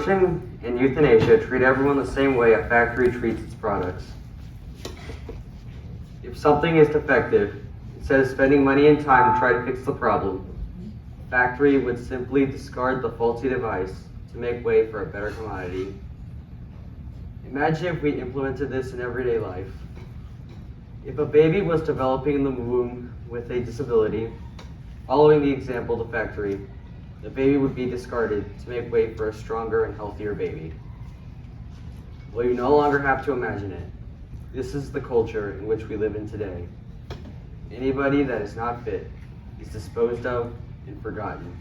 Abortion and euthanasia treat everyone the same way a factory treats its products. If something is defective, instead of spending money and time to try to fix the problem, the factory would simply discard the faulty device to make way for a better commodity. Imagine if we implemented this in everyday life. If a baby was developing in the womb with a disability, following the example of the factory, the baby would be discarded to make way for a stronger and healthier baby. Well, you no longer have to imagine it. This is the culture in which we live in today. Anybody that is not fit is disposed of and forgotten.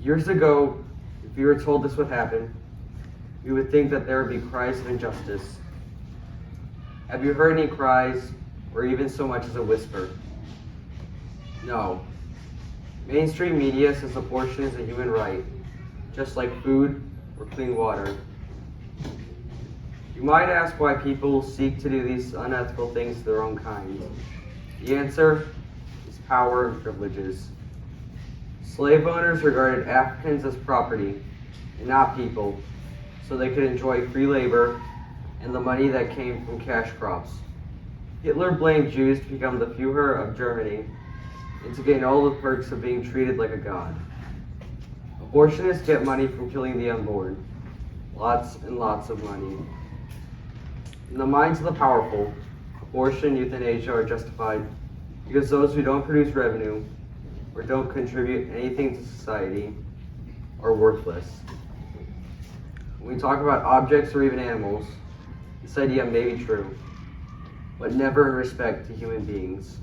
Years ago, if we were told this would happen, we would think that there would be cries of injustice. Have you heard any cries, or even so much as a whisper? No. Mainstream media says abortion is a human right, just like food or clean water. You might ask why people seek to do these unethical things to their own kind. The answer is power and privileges. Slave owners regarded Africans as property and not people, so they could enjoy free labor and the money that came from cash crops. Hitler blamed Jews to become the Führer of Germany and to gain all the perks of being treated like a god. Abortionists get money from killing the unborn. Lots and lots of money. In the minds of the powerful, abortion and euthanasia are justified because those who don't produce revenue or don't contribute anything to society are worthless. When we talk about objects or even animals, this idea may be true, but never in respect to human beings.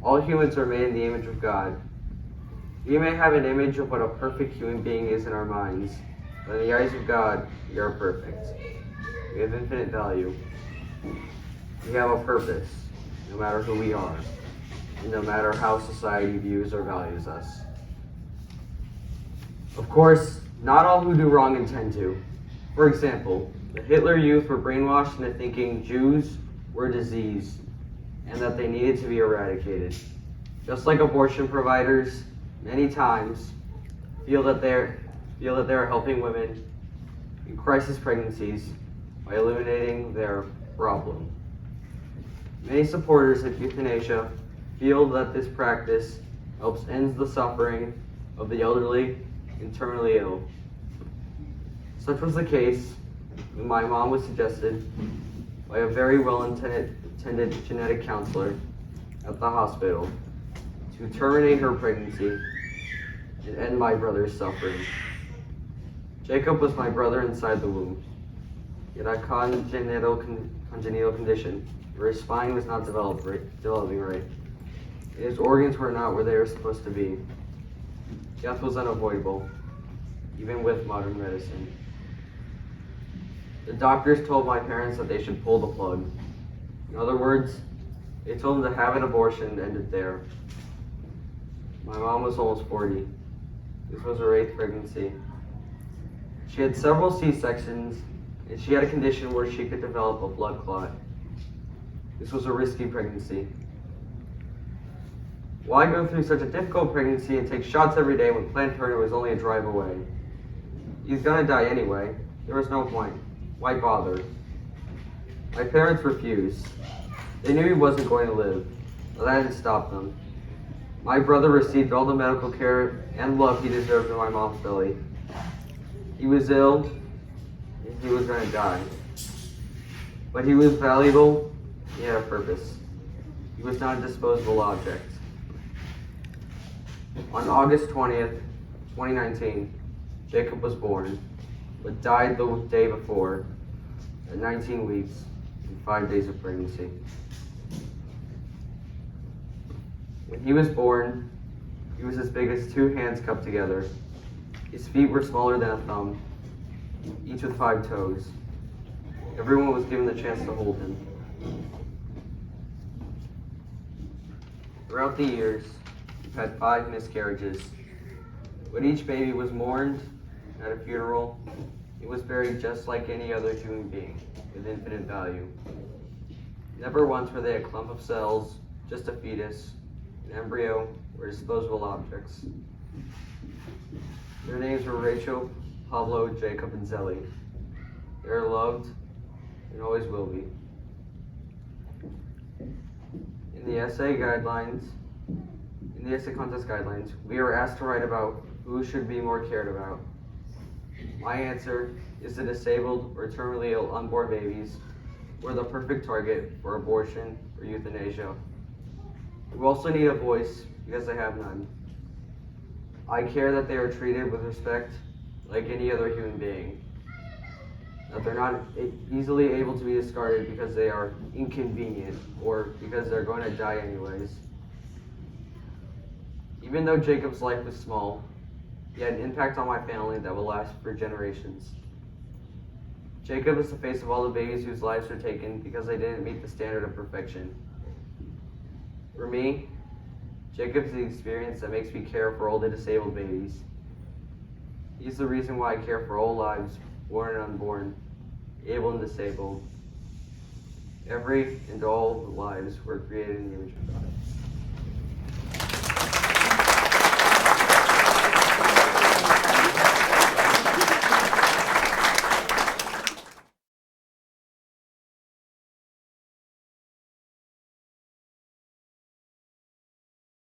All humans are made in the image of God. We may have an image of what a perfect human being is in our minds, but in the eyes of God, we are perfect. We have infinite value. We have a purpose, no matter who we are, and no matter how society views or values us. Of course, not all who do wrong intend to. For example, the Hitler Youth were brainwashed into thinking Jews were a disease and that they needed to be eradicated. Just like abortion providers, many times feel that they are helping women in crisis pregnancies by eliminating their problem. Many supporters of euthanasia feel that this practice helps end the suffering of the elderly and terminally ill. Such was the case when my mom was suggested by a very well-intended genetic counselor at the hospital to terminate her pregnancy and end my brother's suffering. Jacob was my brother inside the womb. He had a congenital condition where his spine was not developing right. And his organs were not where they were supposed to be. Death was unavoidable, even with modern medicine. The doctors told my parents that they should pull the plug. In other words, they told them to have an abortion and end it there. My mom was almost 40. This was her 8th pregnancy. She had several C-sections, and she had a condition where she could develop a blood clot. This was a risky pregnancy. Why go through such a difficult pregnancy and take shots every day when Planned Parenthood was only a drive away? He's gonna die anyway. There was no point. Why bother? My parents refused. They knew he wasn't going to live, but that didn't stop them. My brother received all the medical care and love he deserved in my mom's belly. He was ill, and he was going to die. But he was valuable, he had a purpose. He was not a disposable object. On August 20th, 2019, Jacob was born, but died the day before, at 19 weeks and 5 days of pregnancy. When he was born, he was as big as 2 hands cupped together. His feet were smaller than a thumb, each with 5 toes. Everyone was given the chance to hold him. Throughout the years, we've had 5 miscarriages. When each baby was mourned at a funeral, it was buried just like any other human being, with infinite value. Never once were they a clump of cells, just a fetus, an embryo, or disposable objects. Their names were Rachel, Pablo, Jacob, and Zelly. They are loved and always will be. In the essay contest guidelines, we are asked to write about who should be more cared about. My answer is the disabled or terminally ill unborn babies who are the perfect target for abortion or euthanasia. We also need a voice because they have none. I care that they are treated with respect like any other human being, that they're not easily able to be discarded because they are inconvenient or because they're going to die anyways. Even though Jacob's life was small, he had an impact on my family that will last for generations. Jacob is the face of all the babies whose lives were taken because they didn't meet the standard of perfection. For me, Jacob is the experience that makes me care for all the disabled babies. He's the reason why I care for all lives, born and unborn, able and disabled. Every and all lives were created in the image of God.